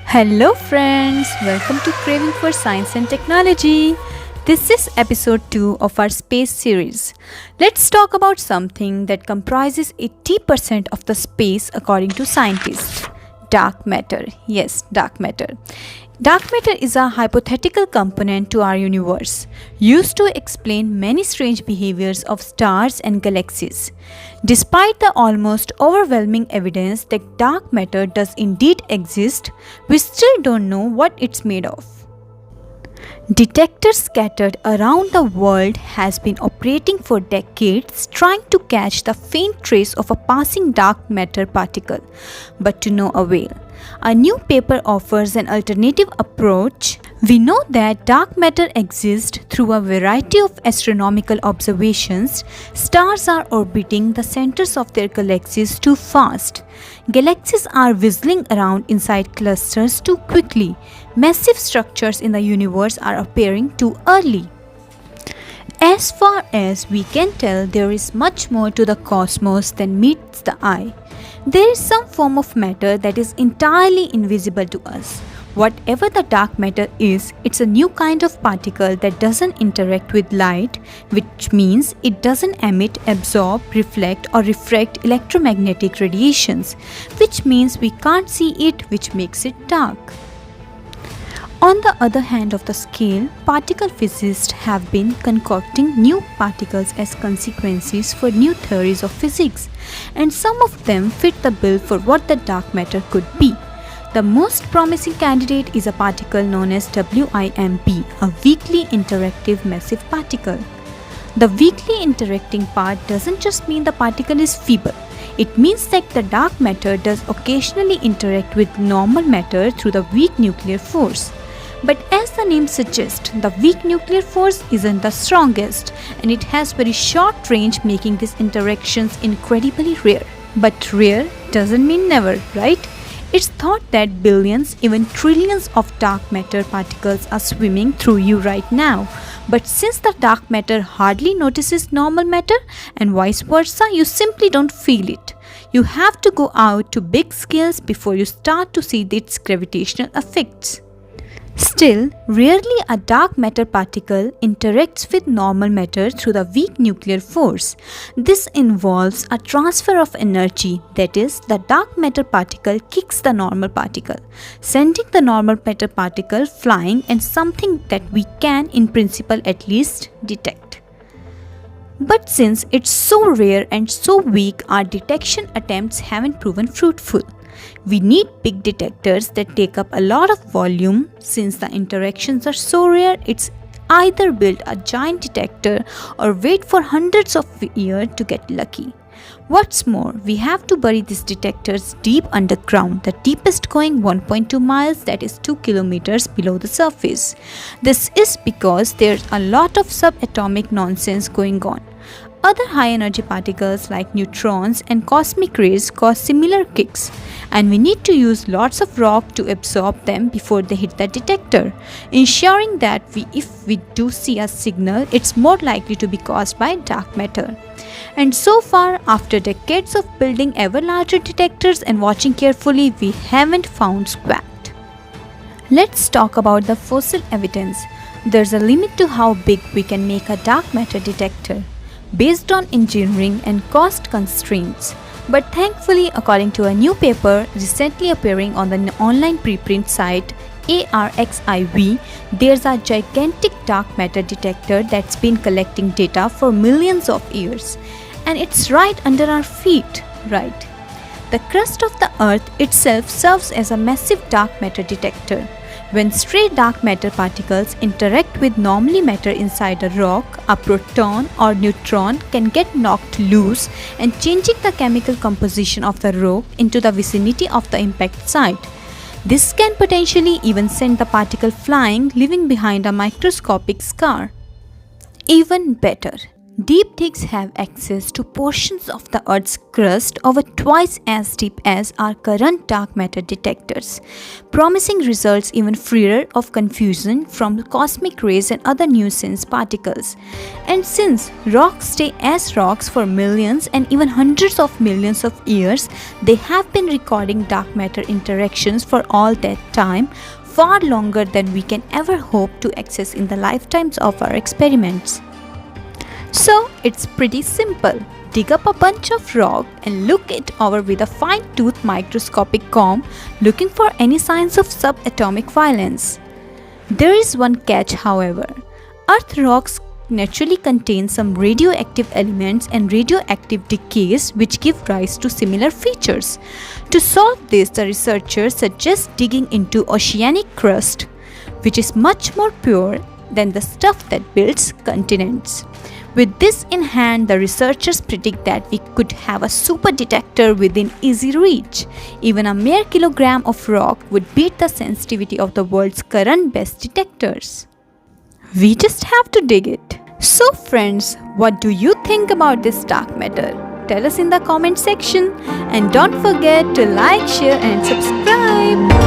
Hello, friends! Welcome to Craving for Science and Technology. This is episode 2 of our space series. Let's talk about something that comprises 80% of the space according to scientists: dark matter. Yes, dark matter. Dark matter is a hypothetical component to our universe, used to explain many strange behaviors of stars and galaxies. Despite the almost overwhelming evidence that dark matter does indeed exist, we still don't know what it's made of. Detectors scattered around the world has been operating for decades trying to catch the faint trace of a passing dark matter particle, but to no avail. A new paper offers an alternative approach. We know that dark matter exists through a variety of astronomical observations. Stars are orbiting the centers of their galaxies too fast. Galaxies are whistling around inside clusters too quickly. Massive structures in the universe are appearing too early. As far as we can tell, there is much more to the cosmos than meets the eye. There is some form of matter that is entirely invisible to us. Whatever the dark matter is, it's a new kind of particle that doesn't interact with light, which means it doesn't emit, absorb, reflect, or refract electromagnetic radiations, which means we can't see it, which makes it dark. On the other hand of the scale, particle physicists have been concocting new particles as consequences for new theories of physics, and some of them fit the bill for what the dark matter could be. The most promising candidate is a particle known as WIMP, a weakly interactive massive particle. The weakly interacting part doesn't just mean the particle is feeble. It means that the dark matter does occasionally interact with normal matter through the weak nuclear force. But as the name suggests, the weak nuclear force isn't the strongest, and it has very short range, making these interactions incredibly rare. But rare doesn't mean never, right? It's thought that billions, even trillions of dark matter particles are swimming through you right now. But since the dark matter hardly notices normal matter and vice versa, you simply don't feel it. You have to go out to big scales before you start to see its gravitational effects. Still, rarely a dark matter particle interacts with normal matter through the weak nuclear force. This involves a transfer of energy, that is, the dark matter particle kicks the normal particle, sending the normal matter particle flying, and something that we can, in principle at least, detect. But since it's so rare and so weak, our detection attempts haven't proven fruitful. We need big detectors that take up a lot of volume. Since the interactions are so rare, it's either build a giant detector or wait for hundreds of years to get lucky. What's more, we have to bury these detectors deep underground, the deepest going 1.2 miles, that is 2 kilometers below the surface. This is because there's a lot of subatomic nonsense going on. Other high-energy particles like neutrons and cosmic rays cause similar kicks, and we need to use lots of rock to absorb them before they hit the detector, ensuring that if we do see a signal, it's more likely to be caused by dark matter. And so far, after decades of building ever larger detectors and watching carefully, we haven't found squat. Let's talk about the fossil evidence. There's a limit to how big we can make a dark matter detector, based on engineering and cost constraints. But thankfully, according to a new paper recently appearing on the online preprint site ARXIV, there's a gigantic dark matter detector that's been collecting data for millions of years. And it's right under our feet, right? The crust of the Earth itself serves as a massive dark matter detector. When stray dark matter particles interact with normal matter inside a rock, a proton or neutron can get knocked loose and changing the chemical composition of the rock into the vicinity of the impact site. This can potentially even send the particle flying, leaving behind a microscopic scar. Even better, Deep digs have access to portions of the Earth's crust over twice as deep as our current dark matter detectors, promising results even freer of confusion from cosmic rays and other nuisance particles. And since rocks stay as rocks for millions and even hundreds of millions of years, they have been recording dark matter interactions for all that time, far longer than we can ever hope to access in the lifetimes of our experiments. So it's pretty simple. Dig up a bunch of rock and look it over with a fine-tooth microscopic comb, looking for any signs of subatomic violence. There is one catch, however. Earth rocks naturally contain some radioactive elements and radioactive decays which give rise to similar features. To solve this, the researchers suggest digging into oceanic crust, which is much more pure than the stuff that builds continents. With this in hand, the researchers predict that we could have a super detector within easy reach. Even a mere kilogram of rock would beat the sensitivity of the world's current best detectors. We just have to dig it. So friends, what do you think about this dark matter? Tell us in the comment section, and don't forget to like, share and subscribe.